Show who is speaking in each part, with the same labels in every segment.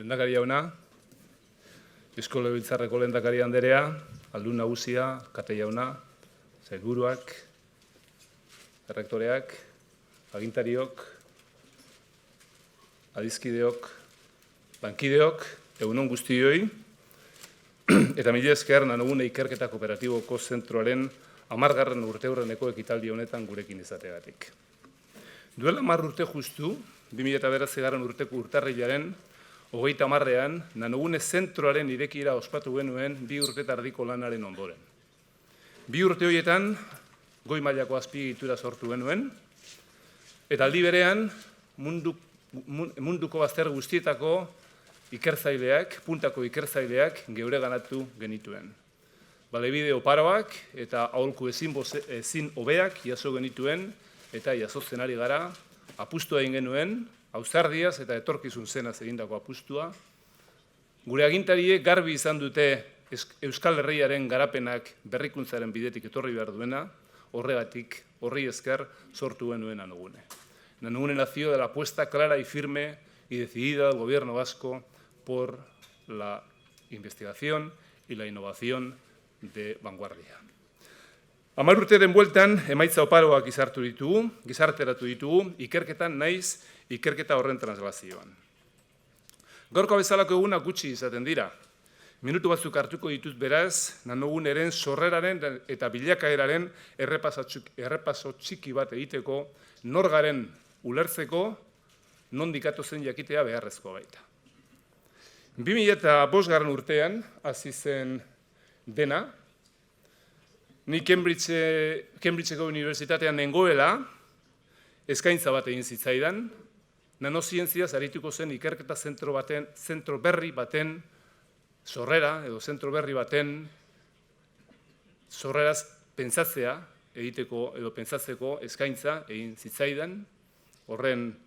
Speaker 1: Lehendakari jauna, Eusko Legebiltzarreko lehendakari anderea, aldun nagusia, kate jauna, sailburuak, errektoreak, agintariok, adizkideok, bankideok, egunon guztioi, eta mila esker Nanogune Ikerketa Kooperatiboko zentroaren 10. urteurreneko ekitaldi honetan gurekin izateagatik. Duela 10 urte justu, 2009. urteko urtarrilaren 30. Nanogune zentroaren irekiera ospatu genuen 2 urte tardiko lanaren ondoren. 2 urte horietan goi mailako azpiegitura sortu genuen, eta aldi berean munduko bazter guztietako ikertzaileak, puntako ikertzaileak geure ganatu genituen. Balebide oparoak eta aholku ezin hobeak jaso genituen eta jasotzen ari gara, apustua egin genuen, ausardiaz eta etorkizun zenaz egindako apustua. Gure agintariek garbi izan dute Euskal Herriaren garapenak berrikuntzaren bidetik etorri behar duena, horregatik, horri esker sortu genuen Nanogune. Nanogune nació de la apuesta clara y firme y decidida del gobierno vasco por la investigación y la innovación de vanguardia. 10 urteren bueltan, emaitza oparoak gizarteratu ditugu, ikerketan naiz, ikerketa horren translazioan. Gaurko bezalako egunak gutxi izaten dira. Minutu batzuk hartuko ditut beraz, Nanoguneren sorreraren eta bilakaeraren errepaso txiki bat egiteko, nor garen ulertzeko, nondik zen jakitea beharrezkoa baita. 2005. urtean, hasi zen dena, ni Cambridgeko Unibertsitatean nengoela, eskaintza bat egin zitzaidan, nanozientziaz arituko zen ikerketa zentro berri baten sorrera, edo zentro berri baten sorreraz pentsatzea egiteko edo pentsatzeko eskaintza egin zitzaidan, horren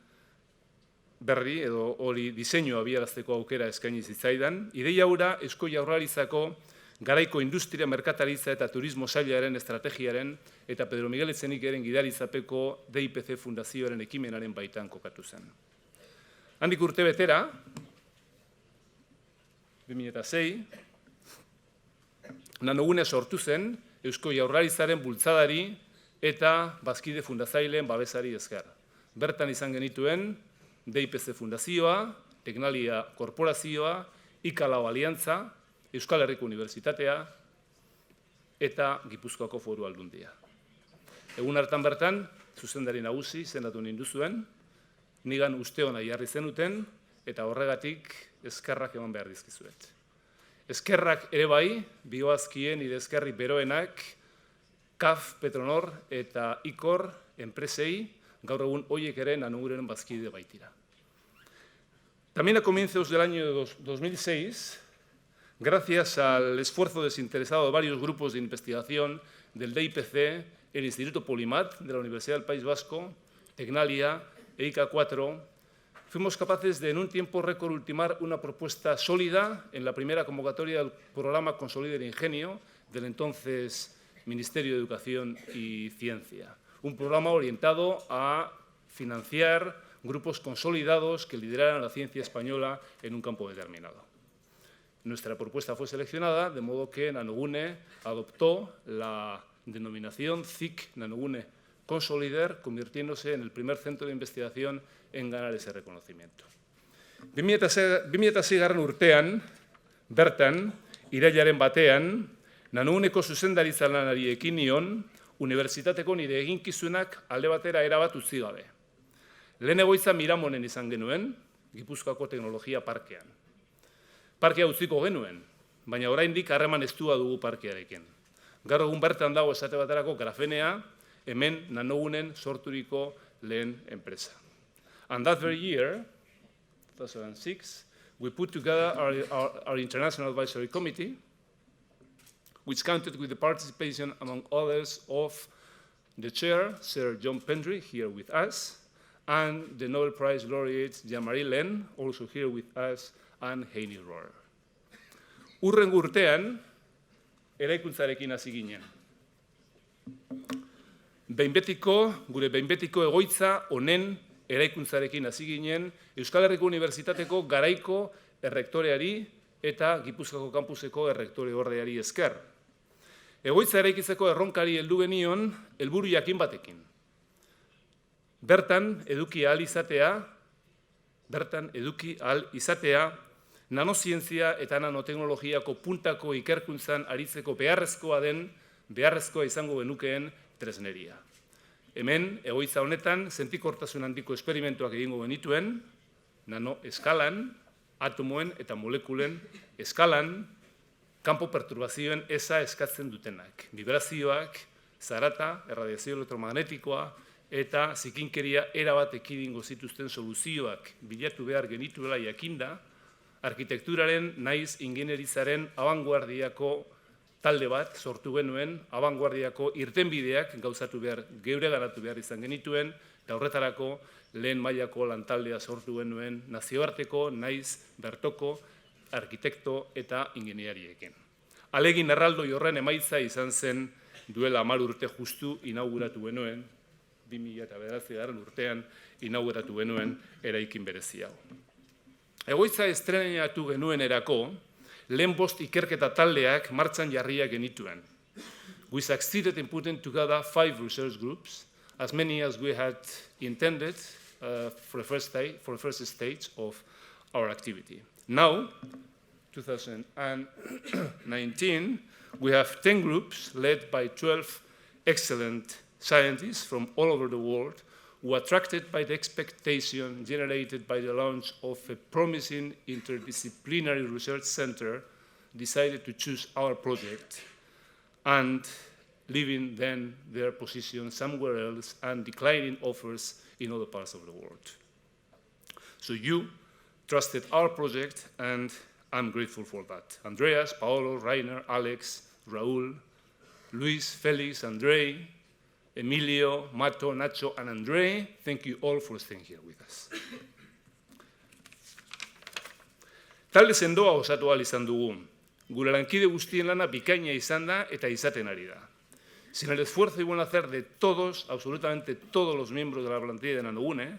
Speaker 1: berri edo hori diseinua abiarazteko aukera eskaini zitzaidan. Ideia hura Eusko Jaurlaritzako garaiko industria, merkataritza eta turismo sailaren estrategiaren eta Pedro Miguel Etxenikeren gidaritzapeko DIPC Fundazioaren ekimenaren baitan kokatu zen. Handik urte betera, 2006, Nanogune sortu zen Eusko Jaurlaritzaren bultzadari eta Bazkide Fundatzaileen babesari esker. Bertan izan genituen DIPC Fundazioa, Tecnalia Korporazioa, Ikalau Aliantza, Euskal Herriko Unibertsitatea eta Gipuzkoako Foru Aldundia. Egun hartan bertan, zuzendari nagusi izendatu ninduzuen, nigan uste ona jarri zenuten eta horregatik eskerrak eman behar dizkizuet. Eskerrak ere bai, bioazkien nire eskerri beroenak, CAF, Petronor eta ICOR enpresei, gaur egun horiek ere Nanogureren bazkide baitira. También a comienzos del año 2006, gracias al esfuerzo desinteresado de varios grupos de investigación del DIPC, el Instituto Polimat de la Universidad del País Vasco, Tecnalia e IK4, fuimos capaces de en un tiempo récord ultimar una propuesta sólida en la primera convocatoria del programa Consolida el Ingenio del entonces Ministerio de Educación y Ciencia. Un programa orientado a financiar grupos consolidados que lideraran la ciencia española en un campo determinado. Nuestra propuesta fue seleccionada, de modo que Nanogune adoptó la denominación CIC Nanogune Consolider, convirtiéndose en el primer centro de investigación en ganar ese reconocimiento. 2006. urtean, bertan, irailaren batean, Nanoguneko zuzendaritza lanari ekin nion, unibertsitateko nire eginkizunak alde batera erabat utzi gabe. Lehen egoitza Miramonen izan genuen, Gipuzkoako Teknologia Parkean. Parkea utziko genuen, baina oraindik harreman estua dugu parkearekin. Gaur egun bertan dago esate baterako grafenea, hemen Nanogunen sorturiko lehen enpresa. And that very year, 2006, we put together our International Advisory Committee, which counted with the participation, among others, of the chair, Sir John Pendry, here with us, and the Nobel Prize laureates Jean-Marie Len, also here with us, and Heini Rohr. Hurrengo urtean, eraikuntzarekin hasi ginen. Gure behinbetiko egoitza honen eraikuntzarekin hasi ginen Euskal Herriko Unibertsitateko garaiko errektoreari eta Gipuzkoako kampuseko errektore ordeari esker. Egoitza eraikitzeko erronkari heldu genion helburu jakin batekin. Bertan eduki ahal izatea, nanozientzia eta nanoteknologiako puntako ikerkuntzan aritzeko beharrezkoa izango genukeen tresneria. Hemen, egoitza honetan, sentikortasun handiko esperimentuak egingo genituen, nano eskalan, atomoen eta molekulen eskalan, kanpo perturbazioen eza eskatzen dutenak. Vibrazioak, zarata, erradiazio elektromagnetikoa, eta zikinkeria erabat ekidingo zituzten soluzioak bilatu behar genituela jakinda, arkitekturaren naiz ingenieritzaren abanguardiako talde bat sortu genuen, abanguardiako irtenbideak geure garatu behar izan genituen, eta horretarako lehen mailako lantaldea sortu genuen nazioarteko naiz bertoko arkitekto eta ingeniariekin. Alegin erraldoi horren emaitza izan zen duela 10 urte justu inauguratu genuen, 2009 urtean inauguratu genuen eraikin berezi hau. Egoitza estrenatu genuenerako, lehen 5 ikerketa taldeak martxan jarriak genituen. We succeeded in putting together 5 research groups, as many as we had intended for the first stage of our activity. Now, 2019, we have 10 groups led by 12 excellent scientists from all over the world who, attracted by the expectation generated by the launch of a promising interdisciplinary research center, decided to choose our project and leaving then their position somewhere else and declining offers in other parts of the world. So you trusted our project, and I'm grateful for that. Andreas, Paolo, Rainer, Alex, Raúl, Luis, Felix, Andrei, Emilio, Mato, Nacho, and Andrei, thank you all for staying here with us. Talde sendoa osatu ahal izan dugu. Gure lankide guztien lana bikaina izan da eta izaten ari da. Sin el esfuerzo y buen hacer de todos, absolutamente todos los miembros de la plantilla de Nanogune,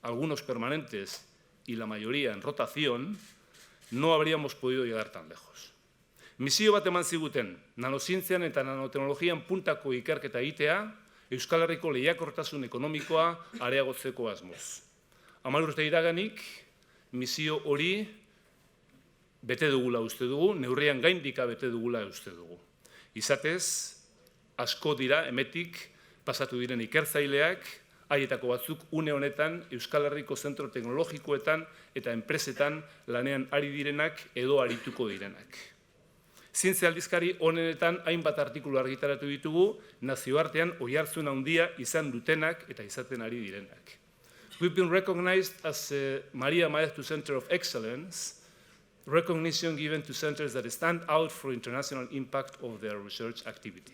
Speaker 1: algunos permanentes y la mayoría en rotación, no habríamos podido llegar tan lejos. Misio bat eman ziguten, nanozientzian eta nanoteknologian puntako ikerketa egitea, Euskal Herriko lehiakortasun ekonomikoa areagotzeko asmoz. 10 urte iraganik, misio hori bete dugula uste dugu, neurrian gaindika bete dugula uste dugu. Izatez, asko dira emetik pasatu diren ikertzaileak, haietako batzuk une honetan Euskal Herriko zentro teknologikoetan eta enpresetan lanean ari direnak edo arituko direnak. Zientzia aldizkari honenetan hainbat artikulu argitaratu ditugu, nazioartean oihartzun handia izan dutenak eta izaten ari direnak. We've been recognized as a Maria Maeztu Center of Excellence, recognition given to centers that stand out for international impact of their research activity.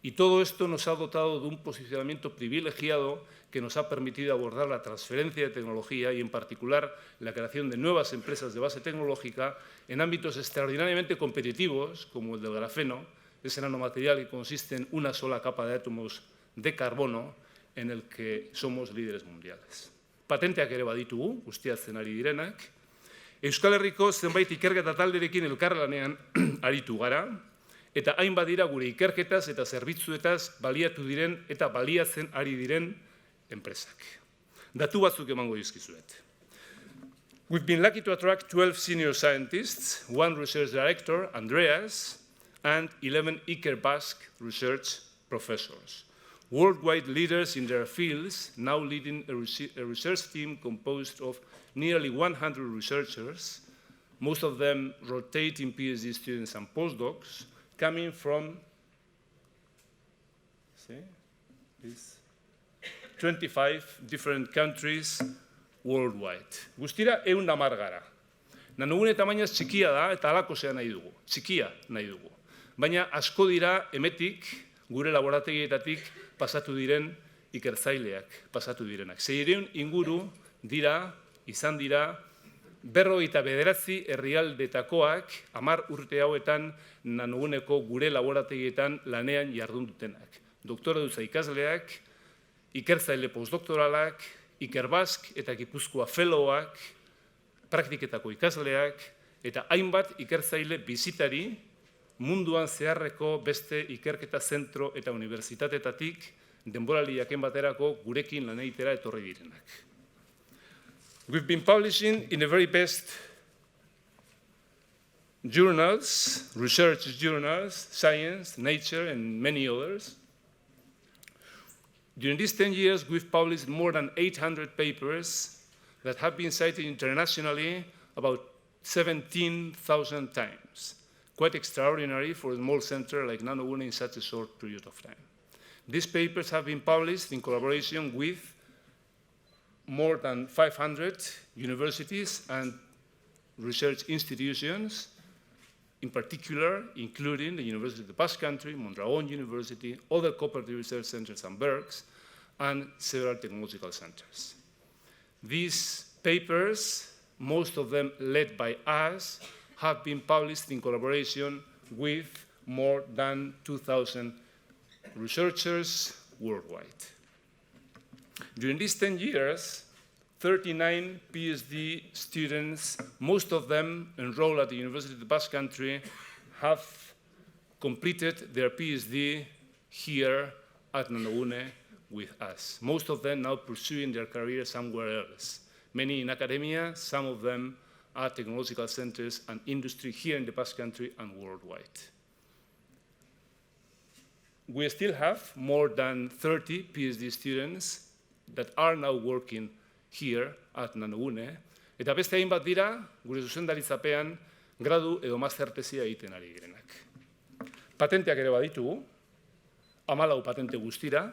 Speaker 1: Y todo esto nos ha dotado de un posicionamiento privilegiado que nos ha permitido abordar la transferencia de tecnología y, en particular, la creación de nuevas empresas de base tecnológica en ámbitos extraordinariamente competitivos, como el del grafeno, ese nanomaterial que consiste en una sola capa de átomos de carbono, en el que somos líderes mundiales. Patenteak ere baditugu, guztiatzen ari direnak. Euskal Herriko zenbait ikerketa talderekin elkarlanean aritu gara, eta hainbat dira gure ikerketaz eta zerbitzuetaz baliatu diren eta baliatzen ari diren enpresak. Datu batzuk emango dizkizuet. We've been lucky to attract 12 senior scientists, 1 research director, Andreas, and 11 Ikerbasque research professors. Worldwide leaders in their fields, now leading a research team composed of nearly 100 researchers, most of them rotating PhD students and postdocs, coming from 25 different countries worldwide. Guztira 110 gara. Nanogune tamainaz txikia da eta halakoxea nahi dugu. Txikia nahi dugu. Baina asko dira emetik, gure laborategietatik pasatu diren ikertzaileak, pasatu direnak. 600 inguru dira, izan dira, 59 herrialdetakoak 10 urte hauetan Nanoguneko gure laborategietan lanean jardun dutenak. Doktoradutza ikasleak, ikertzaile postdoktoralak, Ikerbasque eta Gipuzkoa fellowak, praktiketako ikasleak, eta hainbat ikertzaile bizitari munduan zeharreko beste ikerketa zentro eta unibertsitateetatik denboraldi jakin baterako gurekin lan egitera etorri direnak. We've been publishing in the very best journals, research journals, Science, Nature, and many others. During these 10 years, we've published more than 800 papers that have been cited internationally about 17,000 times. Quite extraordinary for a small center like Nanogune in such a short period of time. These papers have been published in collaboration with more than 500 universities and research institutions, in particular, including the University of the Basque Country, Mondragon University, other cooperative research centers and Berks, and several technological centers. These papers, most of them led by us, have been published in collaboration with more than 2,000 researchers worldwide. During these 10 years, 39 PhD students, most of them enrolled at the University of the Basque Country, have completed their PhD here at Nanogune with us. Most of them now pursuing their career somewhere else. Many in academia, some of them at technological centers and industry here in the Basque Country and worldwide. We still have more than 30 PhD students that are now working here at Nanogune, eta beste hainbat dira, gure zuzendaritzapean, gradu edo master tesia egiten ari direnak. Patenteak ere baditugu, 14 patente guztira,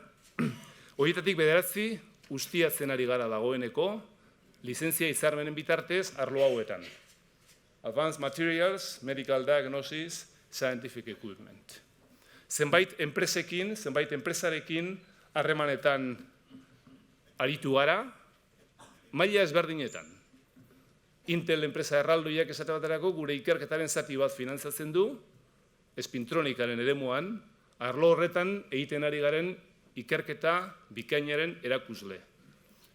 Speaker 1: horietatik 9 ustiatzen ari gara dagoeneko, lizentzia hitzarmenen bitartez arlo hauetan. Advanced Materials, Medical Diagnosis, Scientific Equipment. Zenbait enpresarekin harremanetan aritu gara, maila ezberdinetan. Intel enpresa erraldoiak esate baterako gure ikerketaren zati bat finantzatzen du, espintronikaren eremuan, arlo horretan egiten ari garen ikerketa bikainaren erakusle.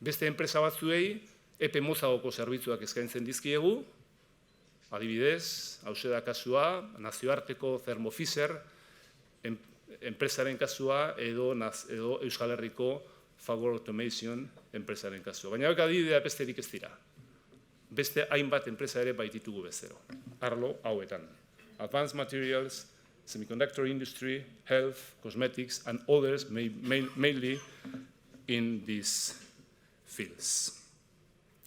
Speaker 1: Beste enpresa batzuei epe mozagoko zerbitzuak eskaintzen dizkiegu, adibidez, hauxe da kasua, nazioarteko Thermo Fisher enpresaren kasua edo Euskal Herriko Fagor Automation enpresaren kasua. Baina adibidea besterik ez dira. Beste hainbat enpresa ere baititugu bezero. Arlo hauetan. Advanced Materials, Semiconductor Industry, Health, Cosmetics, and others, mainly in these fields.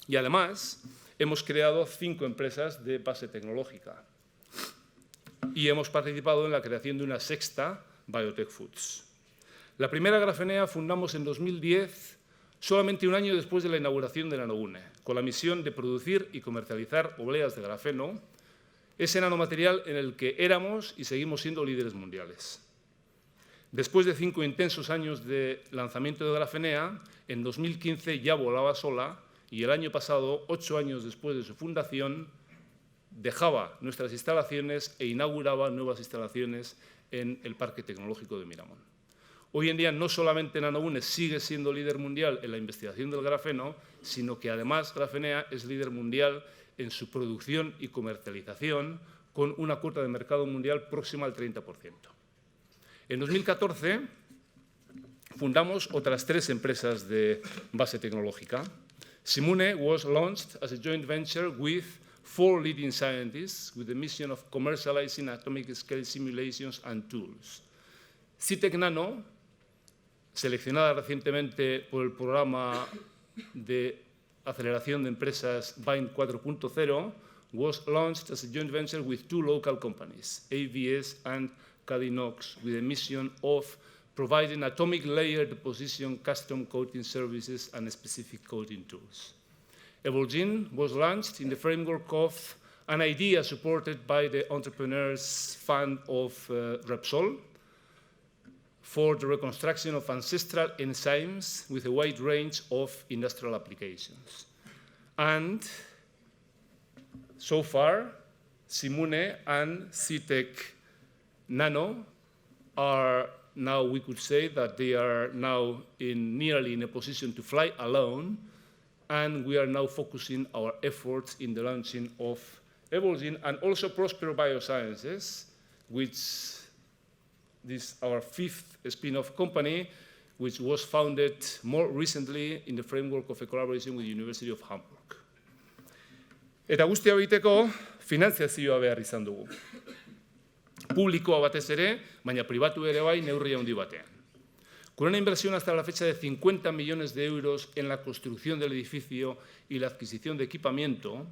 Speaker 1: Y además, hemos creado 5 empresas de base tecnológica y hemos participado en la creación de una 6ª, Biotech Foods. La primera grafenea fundamos en 2010, solamente un año después de la inauguración de Nanogune, con la misión de producir y comercializar obleas de grafeno, ese nanomaterial en el que éramos y seguimos siendo líderes mundiales. Después de 5 intensos años de lanzamiento de grafenea, en 2015 ya volaba sola y el año pasado, 8 años después de su fundación, dejaba nuestras instalaciones e inauguraba nuevas instalaciones en el Parque Tecnológico de Miramón. Hoy en día no solamente Nanogune sigue siendo líder mundial en la investigación del grafeno, sino que además Grafenea es líder mundial en su producción y comercialización con una cuota de mercado mundial próxima al 30%. En 2014 fundamos otras 3 empresas de base tecnológica. Simune was launched as a joint venture with 4 leading scientists with the mission of commercializing atomic scale simulations and tools. CITEC Nano, seleccionada recientemente por el programa de aceleración de empresas BIND 4.0, was launched as a joint venture with 2 local companies, AVS and Cadinox, with the mission of providing atomic layer deposition, custom coating services, and specific coating tools. Evolgene was launched in the framework of an idea supported by the Entrepreneurs Fund of Repsol for the reconstruction of ancestral enzymes with a wide range of industrial applications. And so far, Simune and CITEC Nano are now, we could say that they are now nearly in a position to fly alone, and we are now focusing our efforts in the launching of Evolgene, and also Prospero Biosciences, which is our fifth spin-off company, which was founded more recently in the framework of a collaboration with the University of Hamburg. Eta guztia egiteko, finantziazioa behar izan dugu. Publikoa batez ere, baina pribatu ere bai neurri handi batean. Con una inversión hasta la fecha de 50 millones de euros en la construcción del edificio y la adquisición de equipamiento,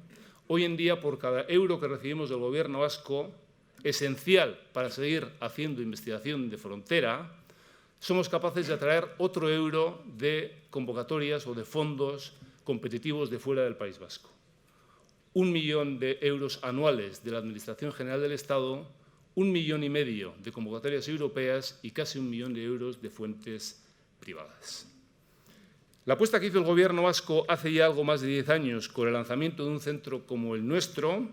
Speaker 1: hoy en día por cada euro que recibimos del gobierno vasco, esencial para seguir haciendo investigación de frontera, somos capaces de atraer otro euro de convocatorias o de fondos competitivos de fuera del País Vasco. 1 millón de euros anuales de la Administración General del Estado, 1,5 millones de convocatorias europeas y casi 1 millón de euros de fuentes privadas. La apuesta que hizo el Gobierno vasco hace ya algo más de 10 años con el lanzamiento de un centro como el nuestro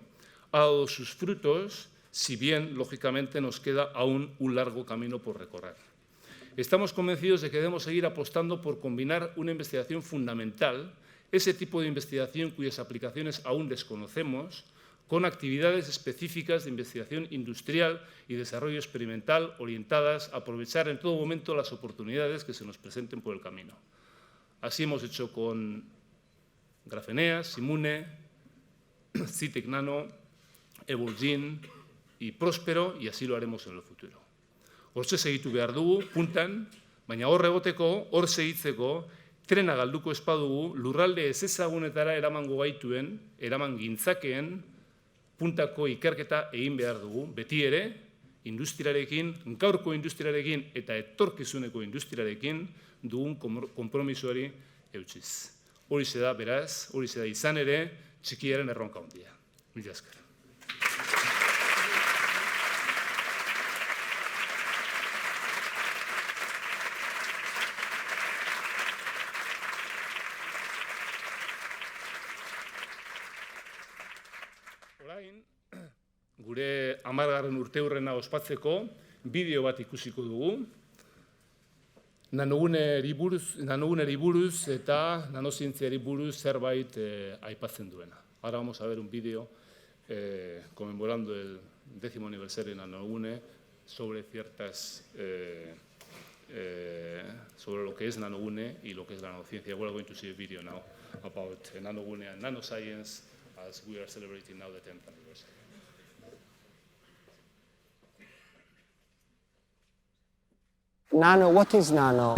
Speaker 1: ha dado sus frutos, si bien, lógicamente, nos queda aún un largo camino por recorrer. Estamos convencidos de que debemos seguir apostando por combinar una investigación fundamental, ese tipo de investigación cuyas aplicaciones aún desconocemos, con actividades específicas de investigación industrial y desarrollo experimental orientadas a aprovechar en todo momento las oportunidades que se nos presenten por el camino. Así hemos hecho con Grafenea, Simune, Citec Nano, Evolgene y Prospero, y así lo haremos en el futuro. Hortxe segitu behar dugu, puntan, baina hor egoteko, hor segitzeko, trena galduko espadugu, lurralde ezezagunetara eramango gaituen, eraman gintzakeen, puntako ikerketa egin behar dugu, beti ere, industriarekin, gaurko industriarekin eta etorkizuneko industriarekin dugun konpromisoari eutsiz. Horixe da, beraz, horixe da izan ere, txikiaren erronka handia. Mila esker. Orain, gure 10. urteurrena ospatzeko bideo bat ikusiko dugu. Nanoguneri buruz eta nanozientziari buruz zerbait aipatzen duena. Ahora vamos a ver un vídeo conmemorando el 10º aniversario de Nanogune sobre sobre lo que es Nanogune y lo que es la nanociencia. We're going to see a video now about Nanogune and nanoscience as we are celebrating now the 10th anniversary.
Speaker 2: Nano, what is nano?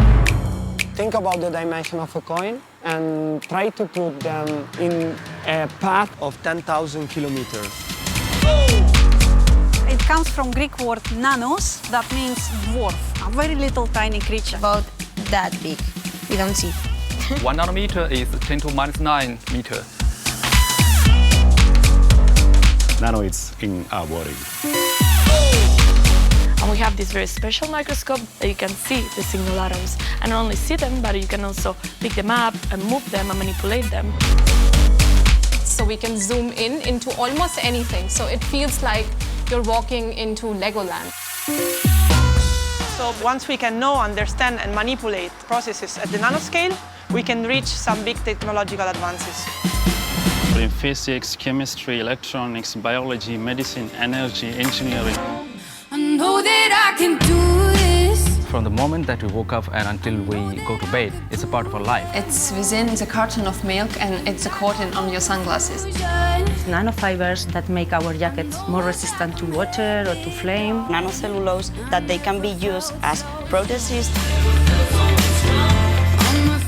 Speaker 2: Think about the dimension of a coin and try to put them in a path of 10,000 kilometers.
Speaker 3: It comes from Greek word nanos, that means dwarf, a very little tiny creature.
Speaker 4: About that big. We don't see.
Speaker 5: 1 nanometer is 10 to minus 9 meters.
Speaker 6: Nanoids in our body.
Speaker 7: And we have this very special microscope that you can see the signal atoms. And not only see them, but you can also pick them up and move them and manipulate them.
Speaker 8: So we can zoom in into almost anything. So it feels like you're walking into Legoland.
Speaker 9: So once we can know, understand and manipulate processes at the nanoscale, we can reach some big technological advances.
Speaker 6: In physics, chemistry, electronics, biology, medicine, energy, engineering.
Speaker 10: I know that I can do this.
Speaker 5: From the moment that we woke up and until we go to bed, it's a part of our life.
Speaker 11: It's within the carton of milk and it's a coating on your sunglasses.
Speaker 12: Nanofibers that make our jackets more resistant to water or to flame.
Speaker 13: Nanocellulose that they can be used as prostheses.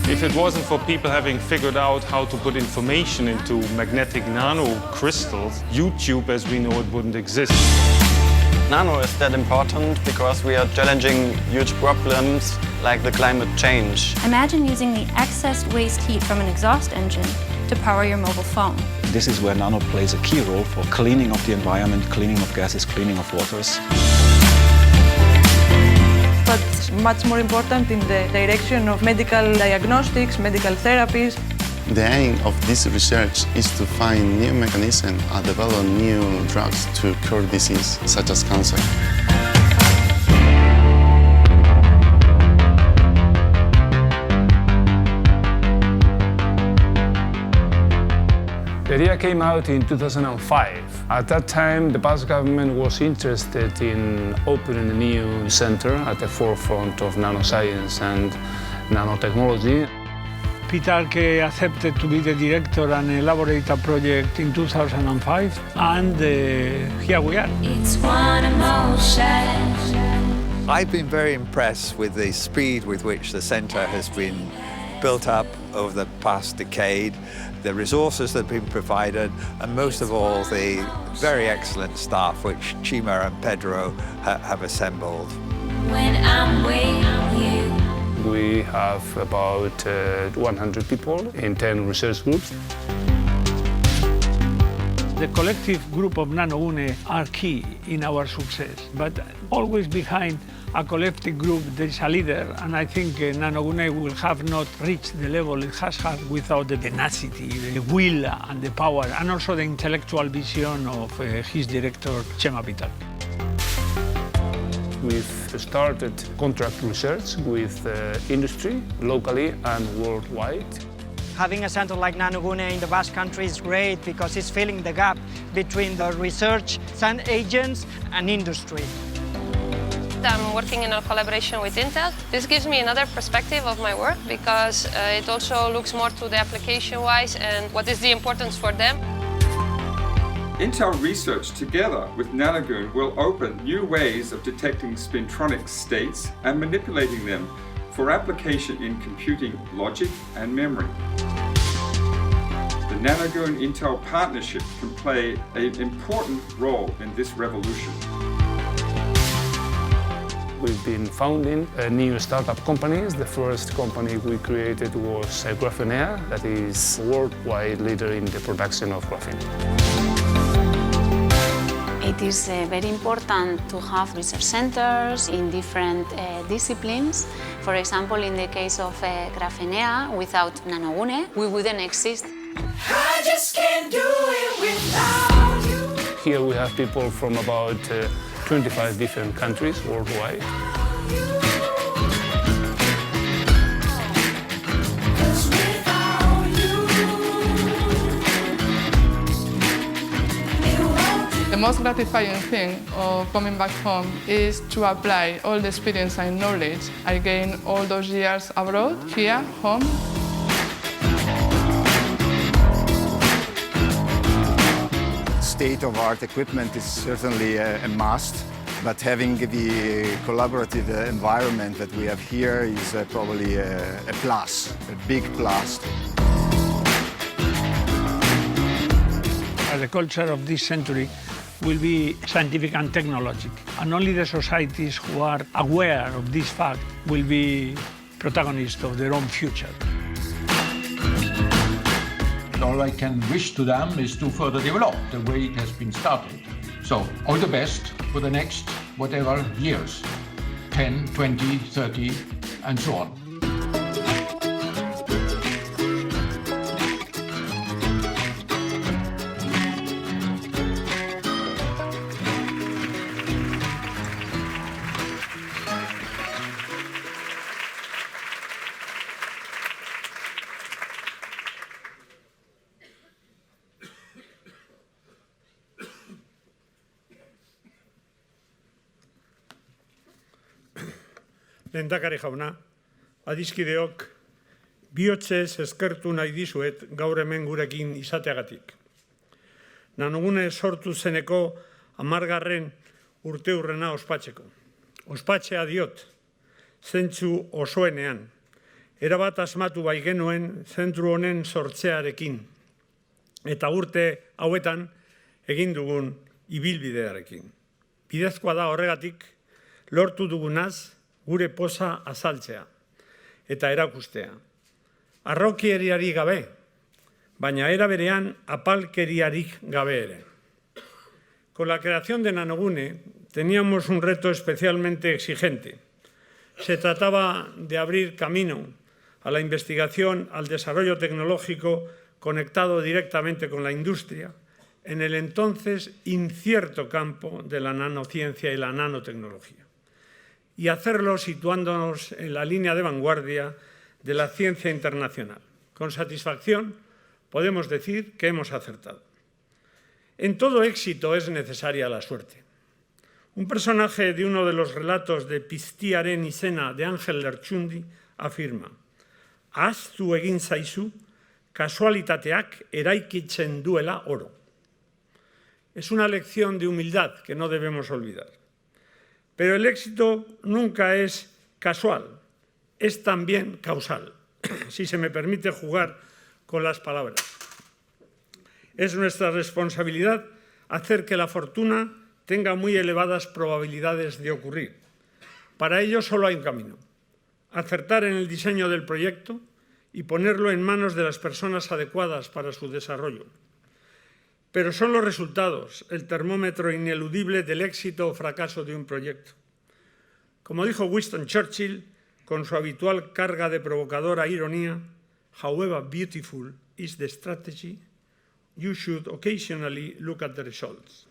Speaker 14: If it wasn't for people having figured out how to put information into magnetic nanocrystals, YouTube as we know it wouldn't exist.
Speaker 15: Nano is that important because we are challenging huge problems like the climate change.
Speaker 16: Imagine using the excess waste heat from an exhaust engine to power your mobile phone.
Speaker 17: This is where nano plays a key role for cleaning of the environment, cleaning of gases, cleaning of waters.
Speaker 18: But much more important in the direction of medical diagnostics, medical therapies.
Speaker 19: The aim of this research is to find new mechanisms and develop new drugs to cure disease such as cancer.
Speaker 20: idea came out in 2005. At that time, the Basque government was interested in opening a new center at the forefront of nanoscience and nanotechnology.
Speaker 21: Peter Arque accepted to be the director and elaborate a project in 2005, and here we are.
Speaker 10: It's one emotion.
Speaker 22: I've been very impressed with the speed with which the centre has been built up over the past decade, the resources that have been provided, and most of all, the very excellent staff which Chima and Pedro have assembled.
Speaker 10: When I'm with you.
Speaker 20: We have about 100 people in 10 research groups.
Speaker 21: The collective group of NanoUne are key in our success, but always behind a collective group there is a leader, and I think NanoUne will have not reached the level it has had without the tenacity, the will and the power, and also the intellectual vision of his director, Chema Peter.
Speaker 20: We've started contract research with industry, locally and worldwide.
Speaker 2: Having a center like NanoUne in the Basque Country is great because it's filling the gap between the research agents and industry.
Speaker 7: I'm working in a collaboration with Intel. This gives me another perspective of my work because it also looks more to the application-wise and what is the importance for them.
Speaker 23: Intel research together with Nanogoon will open new ways of detecting spintronic states and manipulating them for application in computing logic and memory. The Nanogoon Intel partnership can play an important role in this revolution.
Speaker 20: We've been founding new startup companies. The first company we created was Graphenea, that is a worldwide leader in the production of graphene.
Speaker 24: It is very important to have research centers in different disciplines. For example, in the case of Graphenea, without NanoUne, we wouldn't exist.
Speaker 10: I just can't do it without you.
Speaker 20: Here we have people from about 25 different countries worldwide.
Speaker 25: The most gratifying thing of coming back home is to apply all the experience and knowledge I gained all those years abroad, here, home.
Speaker 26: State-of-art equipment is certainly a must, but having the collaborative environment that we have here is probably a plus, a big plus.
Speaker 21: The culture of this century will be scientific and technological, and only the societies who are aware of this fact will be protagonists of their own future.
Speaker 27: All I can wish to them is to further develop the way it has been started. So all the best for the next whatever years, 10, 20, 30, and so on.
Speaker 28: Lehendakari jauna, adiskideok, bihotzez eskertu nahi dizuet gaur hemen gurekin izateagatik. NanoUne sortu zeneko 10. urteurrena ospatzeko. Ospatzea diot, zentzu osoenean. Erabat asmatu bai genuen zentru honen sortzearekin. Eta urte hauetan egin dugun ibilbidearekin. Bidezkoa da horregatik lortu dugunaz gure poza azaltzea eta erakustea. Arrokeriari gabe, baina era berean apalkeriarik gabe ere. Con la creación de NanoUne teníamos un reto especialmente exigente. Se trataba de abrir camino a la investigación, al desarrollo tecnológico conectado directamente con la industria en el entonces incierto campo de la nanociencia y la nanotecnología. Y hacerlo situándonos en la línea de vanguardia de la ciencia internacional. Con satisfacción podemos decir que hemos acertado. En todo éxito es necesaria la suerte. Un personaje de uno de los relatos de Piztiaren izena de Ángel Lertxundi afirma: ahaztu egin zaizu, kasualitateak eraikitzen duela oro. Es una lección de humildad que no debemos olvidar. Pero el éxito nunca es casual, es también causal, si se me permite jugar con las palabras. Es nuestra responsabilidad hacer que la fortuna tenga muy elevadas probabilidades de ocurrir. Para ello solo hay un camino: acertar en el diseño del proyecto y ponerlo en manos de las personas adecuadas para su desarrollo. Pero son los resultados el termómetro ineludible del éxito o fracaso de un proyecto. Como dijo Winston Churchill, con su habitual carga de provocadora ironía, however beautiful is the strategy, you should occasionally look at the results.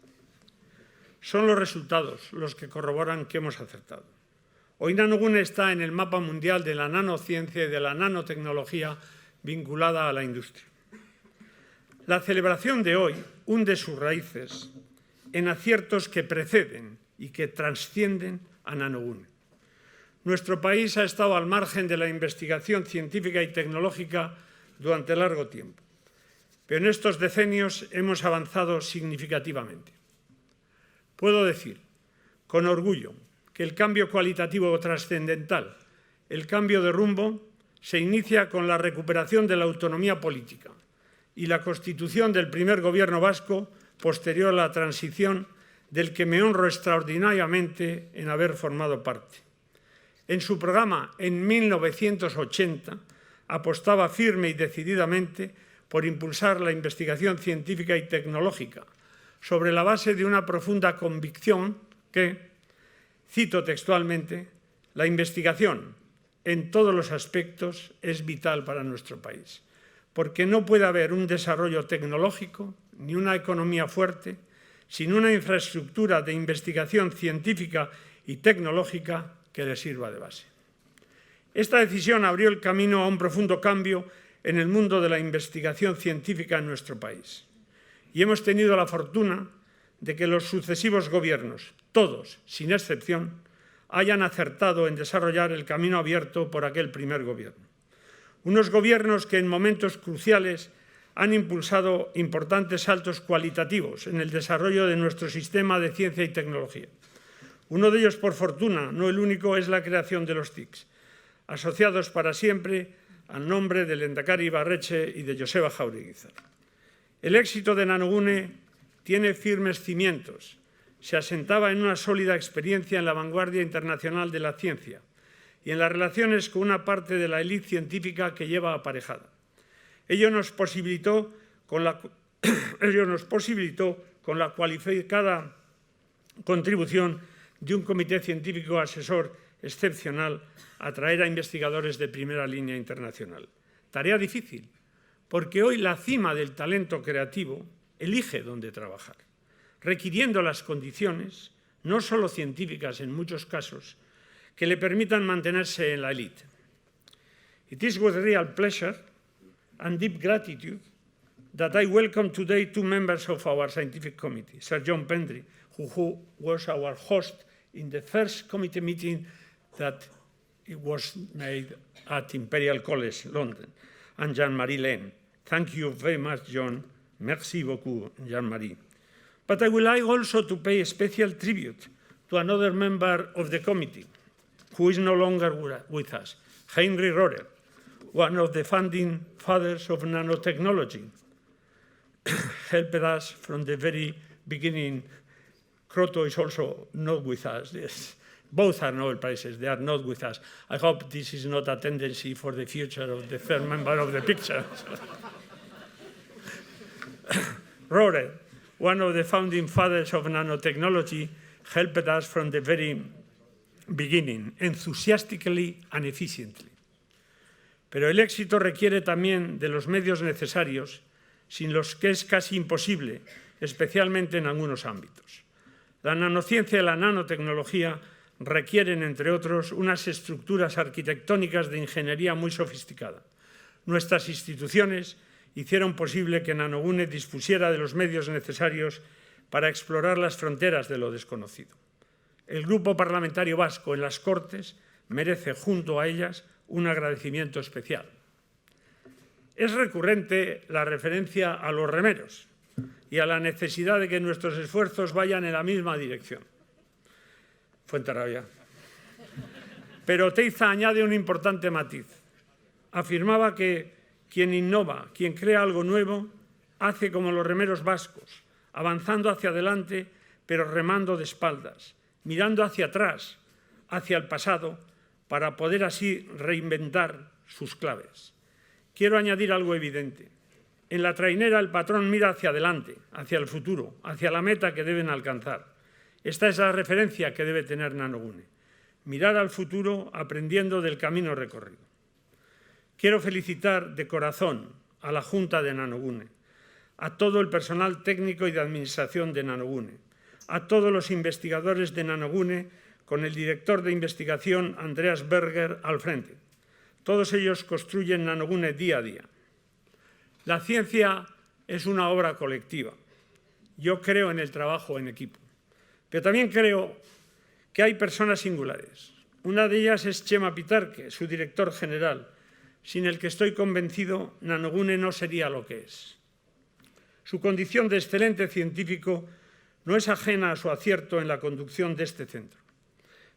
Speaker 28: Son los resultados los que corroboran que hemos acertado. Hoy Nanogune está en el mapa mundial de la nanociencia y de la nanotecnología vinculada a la industria. La celebración de hoy hunde sus raíces en aciertos que preceden y que trascienden a Nanogune. Nuestro país ha estado al margen de la investigación científica y tecnológica durante largo tiempo, pero en estos decenios hemos avanzado significativamente. Puedo decir con orgullo que el cambio cualitativo trascendental, el cambio de rumbo, se inicia con la recuperación de la autonomía política y la constitución del primer gobierno vasco posterior a la transición, del que me honro extraordinariamente en haber formado parte. En su programa, en 1980, apostaba firme y decididamente por impulsar la investigación científica y tecnológica, sobre la base de una profunda convicción que, cito textualmente, la investigación en todos los aspectos es vital para nuestro país, porque no puede haber un desarrollo tecnológico ni una economía fuerte sin una infraestructura de investigación científica y tecnológica que le sirva de base. Esta decisión abrió el camino a un profundo cambio en el mundo de la investigación científica en nuestro país. Y hemos tenido la fortuna de que los sucesivos gobiernos, todos, sin excepción, hayan acertado en desarrollar el camino abierto por aquel primer gobierno. Unos gobiernos que en momentos cruciales han impulsado importantes saltos cualitativos en el desarrollo de nuestro sistema de ciencia y tecnología. Uno de ellos, por fortuna, no el único, es la creación de los TICs, asociados para siempre al nombre de Lehendakari Ibarretxe y de Joseba Jaureguizar. El éxito de Nanogune tiene firmes cimientos. Se asentaba en una sólida experiencia en la vanguardia internacional de la ciencia y en las relaciones con una parte de la élite científica que lleva aparejada. Ello nos posibilitó con la cualificada contribución de un comité científico asesor excepcional a atraer a investigadores de primera línea internacional. Tarea difícil, porque hoy la cima del talento creativo elige dónde trabajar, requiriendo las condiciones, no solo científicas en muchos casos, que le permitan mantenerse en la élite. It is with real pleasure and deep gratitude that I welcome today two members of our scientific committee, Sir John Pendry, who was our host in the first committee meeting that it was made at Imperial College, London, and Jean-Marie Lehn. Thank you very much, John. Merci beaucoup, Jean-Marie. But I would like also to pay a special tribute to another member of the committee, who is no longer with us, Heinrich Rohrer, one of the founding fathers of nanotechnology, helped us from the very beginning. Kroto is also not with us. Yes. Both are Nobel Prizes. They are not with us. I hope this is not a tendency for the future of the third member of the picture. Rohrer, one of the founding fathers of nanotechnology, helped us from the very beginning, enthusiastically and efficiently. Pero el éxito requiere también de los medios necesarios, sin los que es casi imposible, especialmente en algunos ámbitos. La nanociencia y la nanotecnología requieren, entre otros, unas estructuras arquitectónicas de ingeniería muy sofisticada. Nuestras instituciones hicieron posible que Nanogune dispusiera de los medios necesarios para explorar las fronteras de lo desconocido. El Grupo Parlamentario Vasco en las Cortes merece, junto a ellas, un agradecimiento especial. Es recurrente la referencia a los remeros y a la necesidad de que nuestros esfuerzos vayan en la misma dirección. Fuenterrabía. Pero Oteiza añade un importante matiz. Afirmaba que quien innova, quien crea algo nuevo, hace como los remeros vascos, avanzando hacia adelante, pero remando de espaldas, mirando hacia atrás, hacia el pasado, para poder así reinventar sus claves. Quiero añadir algo evidente. En la trainera el patrón mira hacia adelante, hacia el futuro, hacia la meta que deben alcanzar. Esta es la referencia que debe tener Nanogune. Mirar al futuro aprendiendo del camino recorrido. Quiero felicitar de corazón a la Junta de Nanogune, a todo el personal técnico y de administración de Nanogune, a todos los investigadores de Nanogune, con el director de investigación Andreas Berger al frente. Todos ellos construyen Nanogune día a día. La ciencia es una obra colectiva. Yo creo en el trabajo en equipo, pero también creo que hay personas singulares. Una de ellas es Chema Pitarque, su director general, sin el que estoy convencido Nanogune no sería lo que es. Su condición de excelente científico no es ajena a su acierto en la conducción de este centro,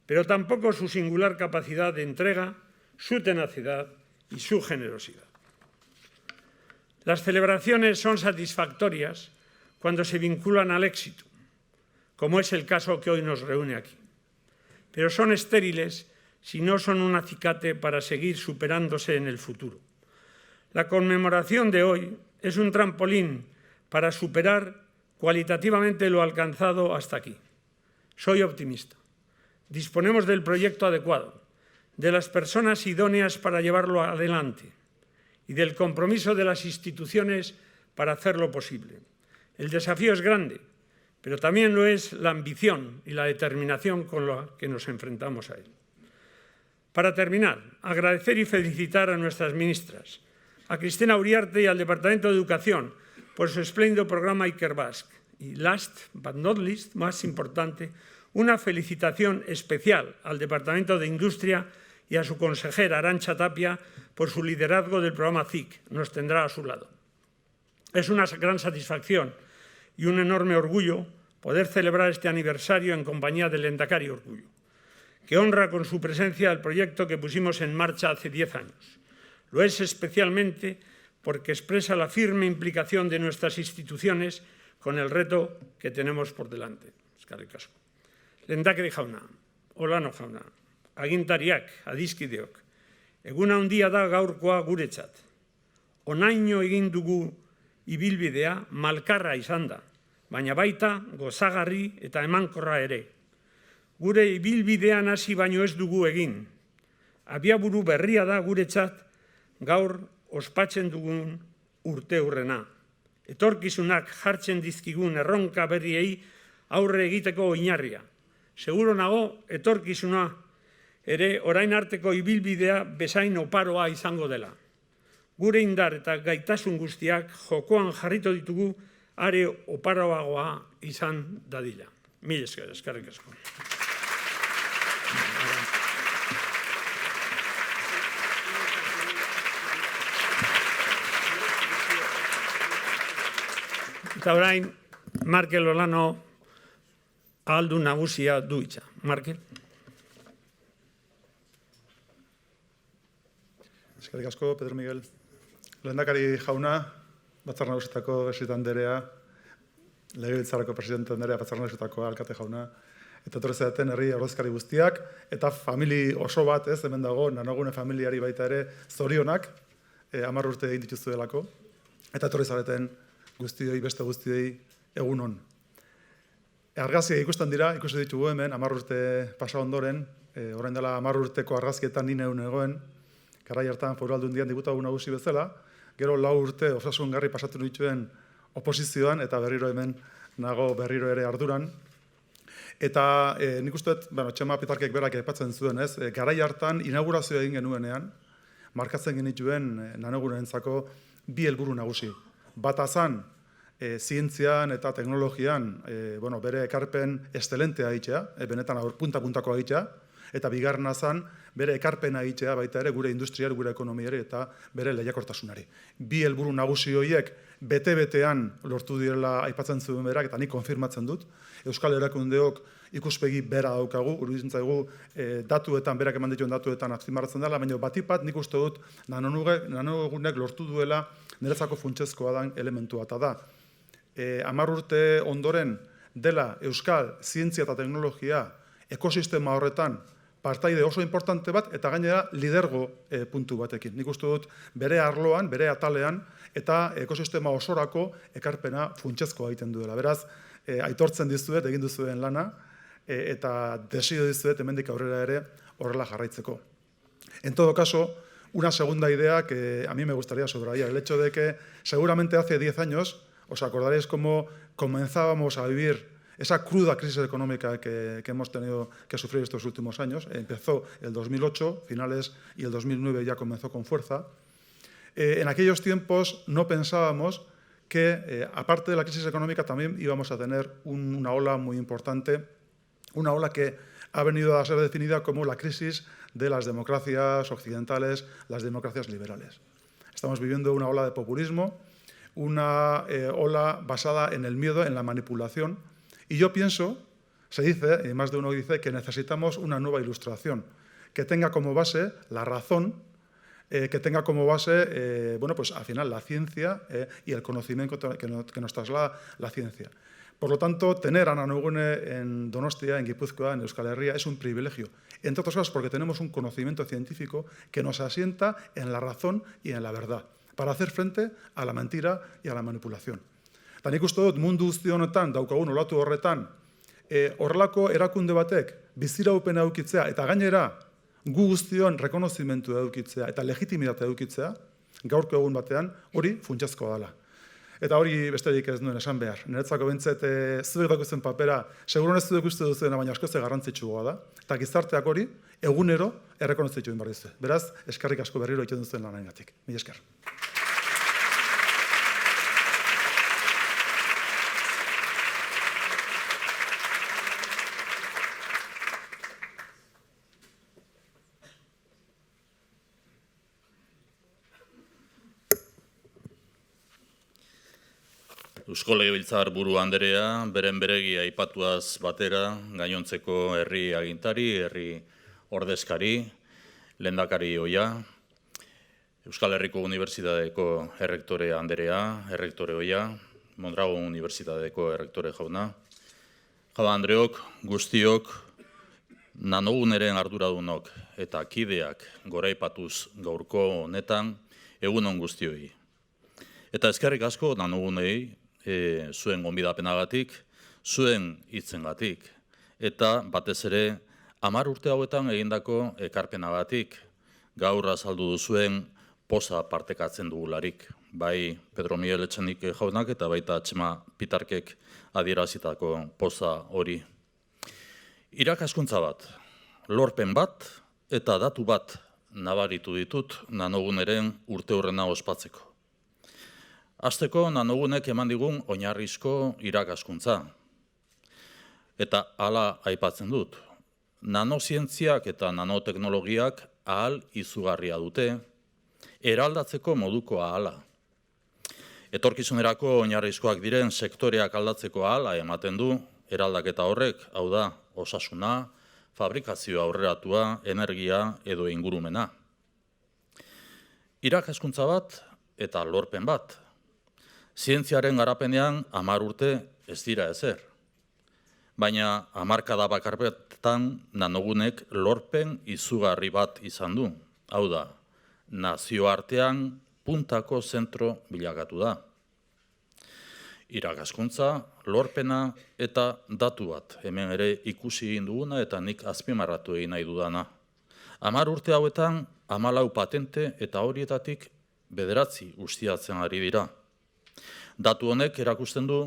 Speaker 28: pero tampoco su singular capacidad de entrega, su tenacidad y su generosidad. Las celebraciones son satisfactorias cuando se vinculan al éxito, como es el caso que hoy nos reúne aquí, pero son estériles si no son un acicate para seguir superándose en el futuro. La conmemoración de hoy es un trampolín para superar cualitativamente lo alcanzado hasta aquí. Soy optimista. Disponemos del proyecto adecuado, de las personas idóneas para llevarlo adelante y del compromiso de las instituciones para hacerlo posible. El desafío es grande, pero también lo es la ambición y la determinación con la que nos enfrentamos a él. Para terminar, agradecer y felicitar a nuestras ministras, a Cristina Uriarte y al Departamento de Educación por su espléndido programa Ikerbasque. Y last but not least, más importante, una felicitación especial al Departamento de Industria y a su consejera Arantxa Tapia por su liderazgo del programa CIC. Nos tendrá a su lado. Es una gran satisfacción y un enorme orgullo poder celebrar este aniversario en compañía del Lehendakari Urkullu, que honra con su presencia el proyecto que pusimos en marcha hace 10 años. Lo es especialmente porque expresa la firme implicación de nuestras instituciones con el reto que tenemos por delante. Eskerrik asko. Lehendakari jauna, Olano jauna, agintariak, adiskideok, egun handia da gaurkoa guretzat. Onaino egin dugu ibilbidea malkarra izan da, baina baita gozagarri eta emankorra ere. Gure ibilbidean hasi baino ez dugu egin. Abiaburu berria da guretzat gaur ospatzen dugun urteurrena. Etorkizunak jartzen dizkigun erronka berriei aurre egiteko oinarria. Seguro nago etorkizuna ere orain arteko ibilbidea bezain oparoa izango dela. Gure indar eta gaitasun guztiak jokoan jarrito ditugu are oparoagoa izan dadila. Mil esker, eskerrik asko. Eta orain, Markel Olano ahaldun nagusia du hitza. Markel.
Speaker 1: Eskerrik asko, Pedro Miguel. Lehendakari jauna, Batzar Nagusietako presidente anderea, Legebiltzarreko presidente anderea, Batzar Nagusietako alkate jauna, eta etorri zareten herri ordezkari guztiak, eta famili oso bat, ez, hemen dago, Nanogune familiari baita ere zorionak, 10 urte egin dituzuelako, eta etorri zareten guztioi, beste guztioi, egun on. Argazkiak ikusten dira, ikusi ditugu hemen, 10 urte pasa ondoren, orain dela 10 urteko argazkietan ni neun egoen, garai hartan Foru Aldundian diputatu nagusi bezala, gero 4 urte osasungarri pasatu nituen oposizioan, eta berriro hemen nago berriro ere arduran. Eta nik uste dut, Txema Pitarkek berak aipatzen zuen, ez, garai hartan inaugurazioa egin genuenean, markatzen genituen Nanoguneentzako bi helburu nagusi. Bata zan, zientzian eta teknologian bere ekarpen excelentea egitea, benetan punta-puntako egitea, eta bigarrena zan, bere ekarpena egitea baita ere gure industriari, gure ekonomiari eta bere lehiakortasunari. Bi helburu nagusi horiek bete-betean lortu direla aipatzen zuen berak, eta nik konfirmatzen dut. Euskal erakundeok ikuspegi bera daukagu, iruditzen zaigu datuetan, berak eman dituen datuetan azpimarratzen dela, baina batipat nik uste dut nanoegunek lortu duela niretzako funtsezkoa den elementua eta da. 10 urte ondoren dela Euskal zientzia eta teknologia ekosistema horretan partaide oso importante bat eta gainera lidergo puntu batekin. Nik uste dut bere arloan, bere atalean eta ekosistema osorako ekarpena funtsezkoa egiten duela. Beraz, aitortzen dizuet, egin duzuen lana eta desio dizuet hemendik aurrera ere horrela jarraitzeko. En todo caso, una segunda idea que a mí me gustaría subrayar, el hecho de que seguramente hace 10 años os acordaréis cómo comenzábamos a vivir esa cruda crisis económica que hemos tenido que sufrir estos últimos años. Empezó el 2008, finales, y el 2009 ya comenzó con fuerza. En aquellos tiempos no pensábamos que, aparte de la crisis económica, también íbamos a tener una ola muy importante, una ola que ha venido a ser definida como la crisis de las democracias occidentales, las democracias liberales. Estamos viviendo una ola de populismo, una ola basada en el miedo, en la manipulación. Y yo pienso, se dice, y más de uno dice, que necesitamos una nueva ilustración, que tenga como base la razón, que tenga como base, pues al final la ciencia y el conocimiento que nos traslada la ciencia. Por lo tanto, tener a Nanogune en Donostia, en Guipúzcoa, en Euskal Herria, es un privilegio. Entre otras cosas porque tenemos un conocimiento científico que nos asienta en la razón y en la verdad, para hacer frente a la mentira y a la manipulación. Eta nik uste dut mundu guzti honetan, daukagun olatu horretan, horrelako erakunde batek biziraupena edukitzea eta gainera gu guztion rekonozimentu edukitzea eta legitimitatea edukitzea, gaurko egun batean, hori funtsezkoa dela. Eta hori besterik ez nuen esan behar. Niretzako bintzet zuek dakuzen papera, seguruan ez zuek uste duzuena, baina askoz garrantzitsua da. Eta gizarteak hori egunero errekonozitu egin behar dizu. Beraz, eskerrik asko berriro egiten duzuen lanengatik. Mila esker.
Speaker 3: Eusko Legebiltzar buru anderea, beren beregi aipatuaz batera, gainontzeko herri agintari, herri ordezkari, lehendakari oia, Euskal Herriko Unibertsitateko errektore anderea, errektore oia, Mondragon Unibertsitateko errektore jauna, jaun andreok, guztiok, Nanoguneren arduradunok eta kideak goraipatuz gaurko honetan, egunon guztioi. Eta eskerrik asko Nanogunei, zuen gonbidapenagatik, zuen hitzengatik, eta batez ere 10 urte hauetan egindako ekarpenagatik, gaur azaldu duzuen poza partekatzen dugularik, bai Pedro Miguel Etxenik jaunak eta baita Txema Pitarkek adierazitako poza hori. Irakaskuntza bat, lorpen bat eta datu bat nabaritu ditut Nanoguneren urte hurrena ospatzeko. Hasteko Nanogunek eman digun oinarrizko irakaskuntza. Eta hala aipatzen dut. Nanozientziak eta nanoteknologiak ahal izugarria dute, eraldatzeko moduko ahala. Etorkizunerako oinarrizkoak diren sektoreak aldatzeko ahala ematen du, eraldaketa horrek, hau da, osasuna, fabrikazio aurreratua, energia edo ingurumena. Irakaskuntza bat eta lorpen bat. Zientziaren garapenean 10 urte ez dira ezer. Baina hamarkada bakarbetan Nanogunek lorpen izugarri bat izan du. Hau da, nazioartean puntako zentro bilakatu da. Irakaskuntza, lorpena eta datu bat. Hemen ere ikusi egin duguna eta nik azpimarratu egin nahi dudana. 10 urte hauetan 14 patente eta horietatik 9 ustiatzen ari dira. Datu honek erakusten du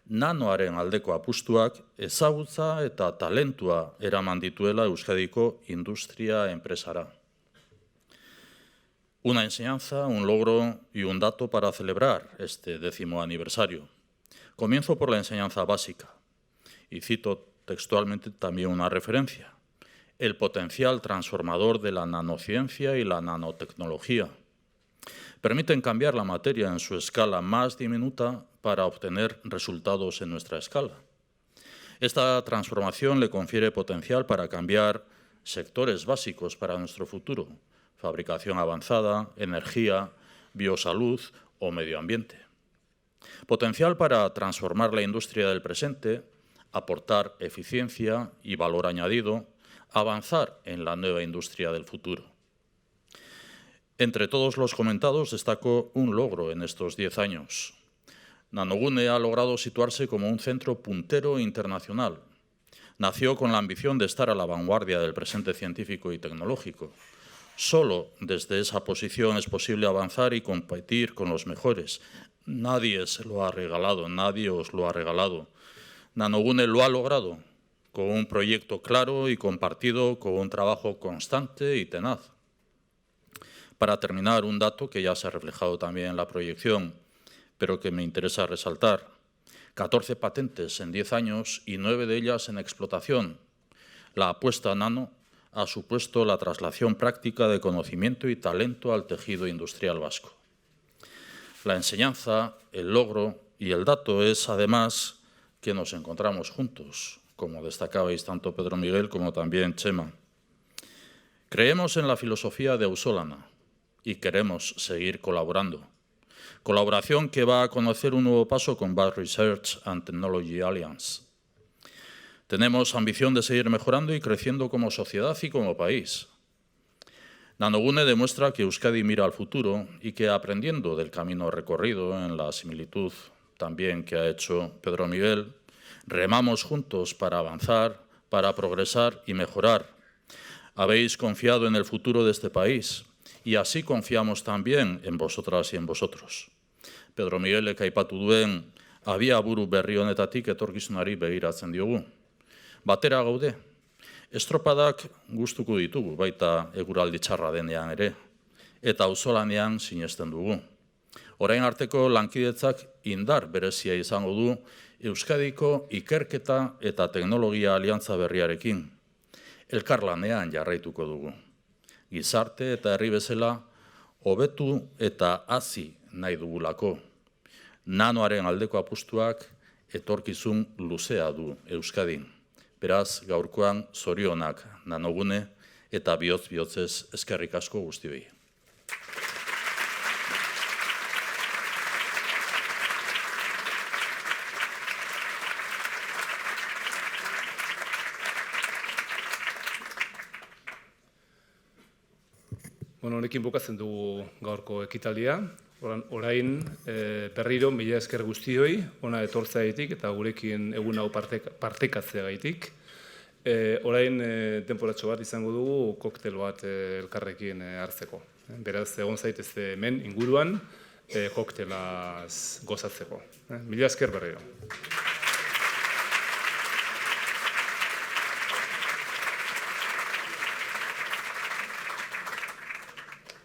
Speaker 3: nanoaren aldeko apustuak ezagutza eta talentua eraman dituela Euskadiko industria enpresara. Una enseñanza, un logro y un dato para celebrar este 10º aniversario. Comienzo por la enseñanza básica y cito textualmente también una referencia. El potencial transformador de la nanociencia y la nanotecnología permiten cambiar la materia en su escala más diminuta para obtener resultados en nuestra escala. Esta transformación le confiere potencial para cambiar sectores básicos para nuestro futuro: fabricación avanzada, energía, biosalud o medio ambiente. Potencial para transformar la industria del presente, aportar eficiencia y valor añadido, avanzar en la nueva industria del futuro. Entre todos los comentados destaco un logro en estos 10 años. Nanogune ha logrado situarse como un centro puntero internacional. Nació con la ambición de estar a la vanguardia del presente científico y tecnológico. Solo desde esa posición es posible avanzar y competir con los mejores. Nadie se lo ha regalado, nadie os lo ha regalado. Nanogune lo ha logrado con un proyecto claro y compartido, con un trabajo constante y tenaz. Para terminar, un dato que ya se ha reflejado también en la proyección, pero que me interesa resaltar. 14 patentes en 10 años y 9 de ellas en explotación. La apuesta nano ha supuesto la traslación práctica de conocimiento y talento al tejido industrial vasco. La enseñanza, el logro y el dato es, además, que nos encontramos juntos, como destacabais tanto Pedro Miguel como también Chema. Creemos en la filosofía de Auzolana y queremos seguir colaborando. Colaboración que va a conocer un nuevo paso con Basque Research and Technology Alliance. Tenemos ambición de seguir mejorando y creciendo como sociedad y como país. Nanogune demuestra que Euskadi mira al futuro y que, aprendiendo del camino recorrido en la similitud también que ha hecho Pedro Miguel, remamos juntos para avanzar, para progresar y mejorar. Habéis confiado en el futuro de este país y así confiamos también en vosotras y en vosotros. Pedro Miguelek aipatu duen abiaburu berri honetatik etorkizunari begiratzen diogu. Batera gaude, estropadak gustuko ditugu, baita eguraldi txarra denean ere, eta auzolanean sinesten dugu. Orain arteko lankidetzak indar berezia izango du Euskadiko ikerketa eta teknologia aliantza berriarekin. Elkarlanean jarraituko dugu. Gizarte eta herri bezala hobetu eta hazi nahi dugulako. Nanoaren aldeko apustuak etorkizun luzea du Euskadin. Beraz, gaurkoan zorionak Nanogune eta bihotz-bihotzez eskerrik asko guztioi.
Speaker 20: Honekin bukatzen dugu gaurko ekitaldia. Orain berriro mila esker guztioi, ona etortzeagatik eta gurekin egun hau partekatzeagaitik. Orain denporatxo bat izango dugu koktel bat elkarrekin hartzeko. Beraz, egon zaitezte hemen inguruan koktelaz gozatzeko. Mila esker berriro.